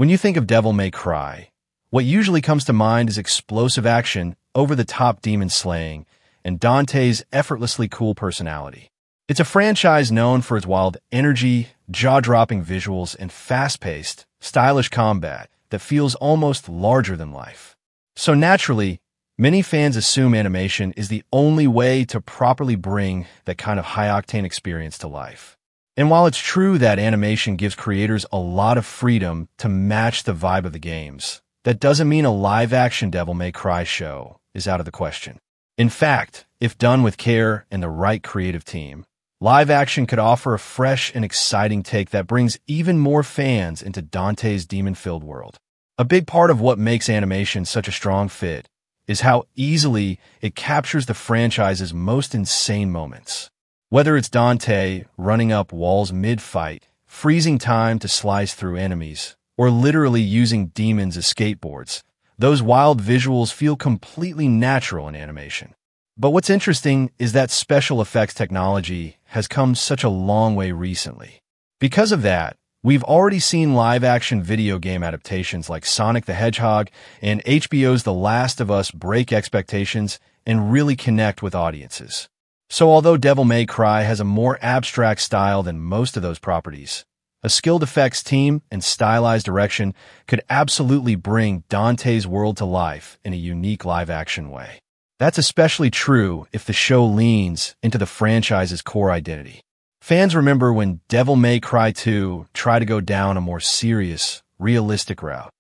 When you think of Devil May Cry, what usually comes to mind is explosive action, over-the-top demon slaying, and Dante's effortlessly cool personality. It's a franchise known for its wild energy, jaw-dropping visuals, and fast-paced, stylish combat that feels almost larger than life. So naturally, many fans assume animation is the only way to properly bring that kind of high-octane experience to life. And while it's true that animation gives creators a lot of freedom to match the vibe of the games, that doesn't mean a live-action Devil May Cry show is out of the question. In fact, if done with care and the right creative team, live action could offer a fresh and exciting take that brings even more fans into Dante's demon-filled world. A big part of what makes animation such a strong fit is how easily it captures the franchise's most insane moments. Whether it's Dante running up walls mid-fight, freezing time to slice through enemies, or literally using demons as skateboards, those wild visuals feel completely natural in animation. But what's interesting is that special effects technology has come such a long way recently. Because of that, we've already seen live-action video game adaptations like Sonic the Hedgehog and HBO's The Last of Us break expectations and really connect with audiences. So although Devil May Cry has a more abstract style than most of those properties, a skilled effects team and stylized direction could absolutely bring Dante's world to life in a unique live-action way. That's especially true if the show leans into the franchise's core identity. Fans remember when Devil May Cry 2 tried to go down a more serious, realistic route,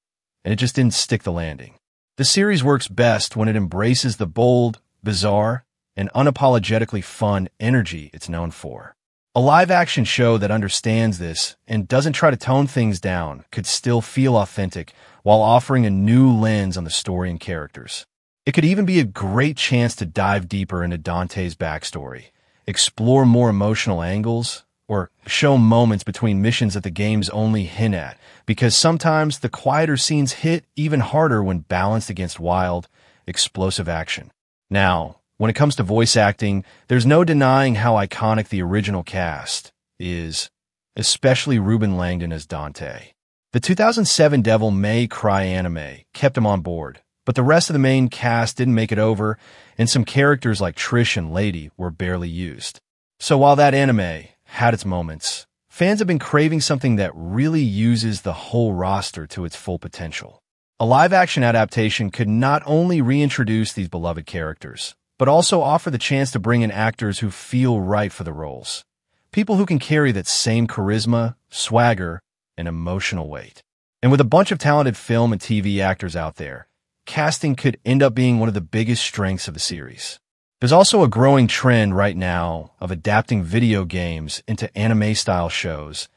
and it just didn't stick the landing. The series works best when it embraces the bold, bizarre, and unapologetically fun energy it's known for. A live-action show that understands this and doesn't try to tone things down could still feel authentic while offering a new lens on the story and characters. It could even be a great chance to dive deeper into Dante's backstory, explore more emotional angles, or show moments between missions that the games only hint at, because sometimes the quieter scenes hit even harder when balanced against wild, explosive action. Now, when it comes to voice acting, there's no denying how iconic the original cast is, especially Ruben Langdon as Dante. The 2007 Devil May Cry anime kept him on board, but the rest of the main cast didn't make it over, and some characters like Trish and Lady were barely used. So while that anime had its moments, fans have been craving something that really uses the whole roster to its full potential. A live-action adaptation could not only reintroduce these beloved characters, but also offer the chance to bring in actors who feel right for the roles. People who can carry that same charisma, swagger, and emotional weight. And with a bunch of talented film and TV actors out there, casting could end up being one of the biggest strengths of the series. There's also a growing trend right now of adapting video games into anime-style shows,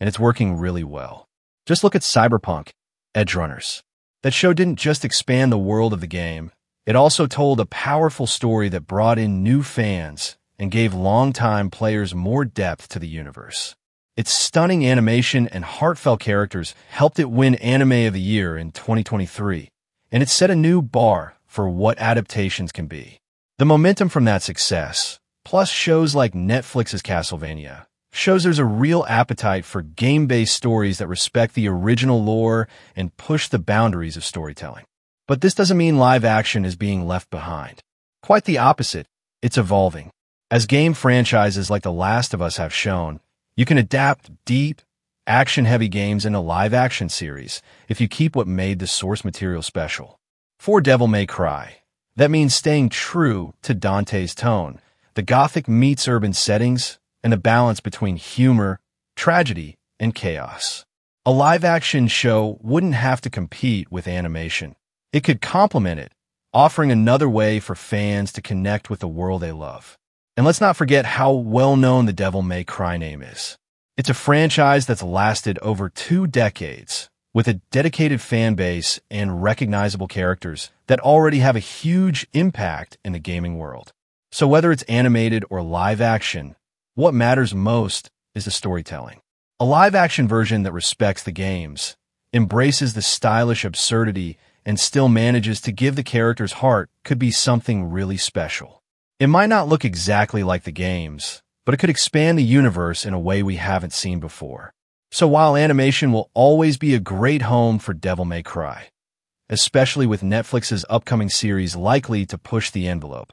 and it's working really well. Just look at Cyberpunk, Edgerunners. That show didn't just expand the world of the game, it also told a powerful story that brought in new fans and gave longtime players more depth to the universe. Its stunning animation and heartfelt characters helped it win Anime of the Year in 2023, and it set a new bar for what adaptations can be. The momentum from that success, plus shows like Netflix's Castlevania, shows there's a real appetite for game-based stories that respect the original lore and push the boundaries of storytelling. But this doesn't mean live action is being left behind. Quite the opposite, it's evolving. As game franchises like The Last of Us have shown, you can adapt deep, action-heavy games into live-action series if you keep what made the source material special. For Devil May Cry, that means staying true to Dante's tone, the gothic meets urban settings, and the balance between humor, tragedy, and chaos. A live-action show wouldn't have to compete with animation. It could complement it, offering another way for fans to connect with the world they love. And let's not forget how well-known the Devil May Cry name is. It's a franchise that's lasted over 2 decades, with a dedicated fan base and recognizable characters that already have a huge impact in the gaming world. So whether it's animated or live action, what matters most is the storytelling. A live-action version that respects the games, embraces the stylish absurdity, and still manages to give the character's heart could be something really special. It might not look exactly like the games, but it could expand the universe in a way we haven't seen before. So while animation will always be a great home for Devil May Cry, especially with Netflix's upcoming series likely to push the envelope,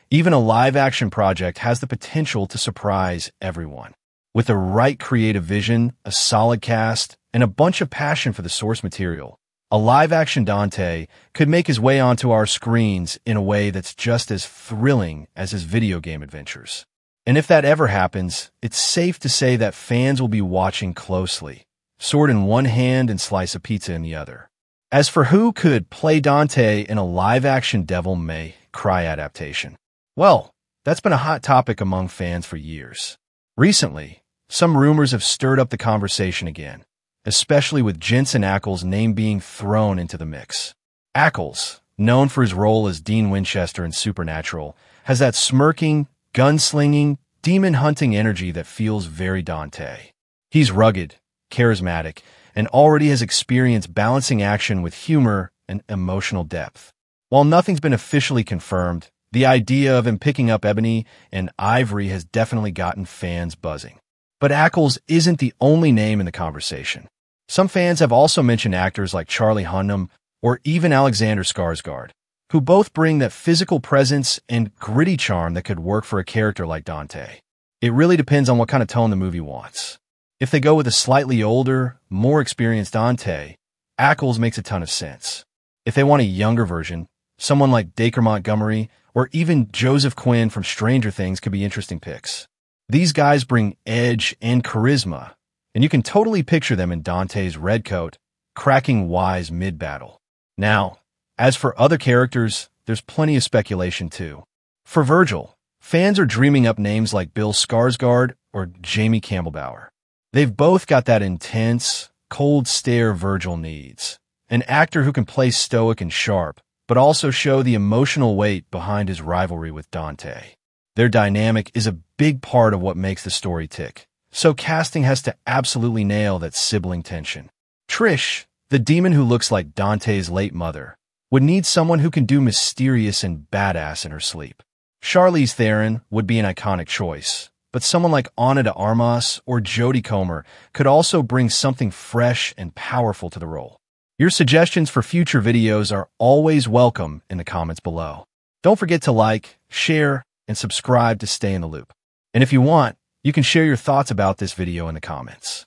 even a live-action project has the potential to surprise everyone. With the right creative vision, a solid cast, and a bunch of passion for the source material, a live-action Dante could make his way onto our screens in a way that's just as thrilling as his video game adventures. And if that ever happens, it's safe to say that fans will be watching closely, sword in one hand and slice of pizza in the other. As for who could play Dante in a live-action Devil May Cry adaptation, well, that's been a hot topic among fans for years. Recently, some rumors have stirred up the conversation again, especially with Jensen Ackles' name being thrown into the mix. Ackles, known for his role as Dean Winchester in Supernatural, has that smirking, gunslinging, demon-hunting energy that feels very Dante. He's rugged, charismatic, and already has experience balancing action with humor and emotional depth. While nothing's been officially confirmed, the idea of him picking up Ebony and Ivory has definitely gotten fans buzzing. But Ackles isn't the only name in the conversation. Some fans have also mentioned actors like Charlie Hunnam or even Alexander Skarsgård, who both bring that physical presence and gritty charm that could work for a character like Dante. It really depends on what kind of tone the movie wants. If they go with a slightly older, more experienced Dante, Ackles makes a ton of sense. If they want a younger version, someone like Dacre Montgomery or even Joseph Quinn from Stranger Things could be interesting picks. These guys bring edge and charisma, and you can totally picture them in Dante's red coat, cracking wise mid-battle. Now, as for other characters, there's plenty of speculation too. For Vergil, fans are dreaming up names like Bill Skarsgård or Jamie Campbell-Bower. They've both got that intense, cold stare Vergil needs. An actor who can play stoic and sharp, but also show the emotional weight behind his rivalry with Dante. Their dynamic is a big part of what makes the story tick, so casting has to absolutely nail that sibling tension. Trish, the demon who looks like Dante's late mother, would need someone who can do mysterious and badass in her sleep. Charlize Theron would be an iconic choice, but someone like Ana de Armas or Jodie Comer could also bring something fresh and powerful to the role. Your suggestions for future videos are always welcome in the comments below. Don't forget to like, share, and subscribe to stay in the loop. And if you want, you can share your thoughts about this video in the comments.